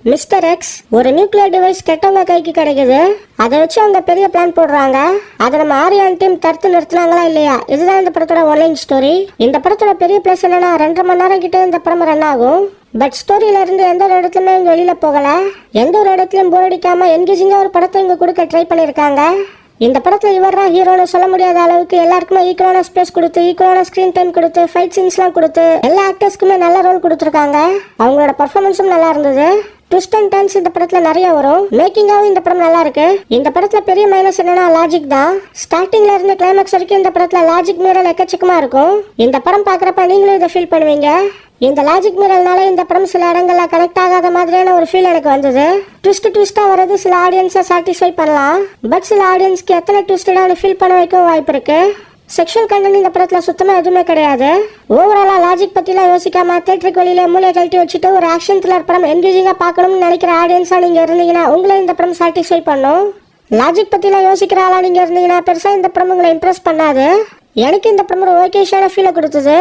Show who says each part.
Speaker 1: Mister X ஒரு nuclear device கெட்டவங்க கைக்கு கிடைக்குது. அதை வச்சு அவங்க பெரிய பிளான் போடுறாங்க. அதை நம்ம ஆரியான் டீம் தடுத்து நிறுத்தினாங்களா இல்லையா? இதுதான் இந்த படத்தோட ஒன்லைன் ஸ்டோரி. இந்த படத்தோட பெரிய பிளஸ் என்னன்னா 2.5 மணி நேரம் கிட்ட இந்த படம் ரன் ஆகும். பட் ஸ்டோரியில இருந்து எந்த ஒரு இடத்துலயுமே இங்க வெளியில போகல. எந்த ஒரு இடத்துலயும் போர் அடிக்காம என்கேஜிங்கா ஒரு படத்தை இங்க கொடுக்க ட்ரை பண்ணிருக்காங்க. இந்த படத்துல இவர் தான் ஹீரோன்னு சொல்ல முடியாத அளவுக்கு எல்லாருக்குமே ஈக்குவலான ஸ்பேஸ் கொடுத்து, ஈக்குவலான ஸ்கிரீன் டைம் கொடுத்து, ஃபைட் சீன்ஸ்லாம் கொடுத்து, எல்லா ஆக்டர்ஸ்க்குமே நல்ல ரோல் கொடுத்துருக்காங்க. அவங்களோட பர்ஃபார்மன்ஸும் நல்லா இருந்தது. ட்விஸ்ட் அண்ட் டர்ன்ஸ் இந்த படத்துல நிறைய வரும். மேக்கிங்காவும் இந்த படம் நல்லா இருக்கு. இந்த படத்துல பெரிய மைனஸ் என்னன்னா லாஜிக் தான். ஸ்டார்டிங்ல இருந்து கிளைமேக்ஸ் வரைக்கும் இந்த படத்துல லாஜிக் மீறல் எக்கச்சக்கமா இருக்கும். இந்த படம் பாக்குறப்ப நீங்களும் இதை ஃபீல் பண்ணுவீங்க. இந்த லாஜிக் மீறல்னால இந்த படம் சில இடங்கள்ல கனெக்ட் ஆகாத மாதிரியான ஒரு ஃபீல் எனக்கு வந்தது. ட்விஸ்டா வரது சில ஆடியன்ஸை சாட்டிஸ்ஃபை பண்ணலாம். பட் சில ஆடியன்ஸ்க்கு எத்தனை ட்விஸ்டடான ஃபீல் பண்ண வைக்கவும் வாய்ப்பு இருக்கு. செக்ஷுவல் கண்டென்ட் இந்த படத்துல சுத்தமா எதுவுமே கிடையாது. ஓவராலா லாஜிக் பத்திலாம் யோசிக்காம தியேட்டருக்கு வெளியில மூளையை கழட்டி வச்சுட்டு ஒரு ஆக்ஷன் த்ரில்லர் படம் என்கேஜிங்கா பார்க்கணும்னு நினைக்கிற ஆடியன்ஸா நீங்க இருந்தீங்கன்னா உங்களை இந்த படம் சாட்டிஸ்ஃபை பண்ணும். லாஜிக் பத்திலாம் யோசிக்கிற ஆளா நீங்க இருந்தீங்கன்னா பெருசா இந்த படம் உங்களை இம்ப்ரெஸ் பண்ணாது. எனக்கு இந்த படம் ஒரு ஓகேஷான ஃபீலை கொடுத்தது.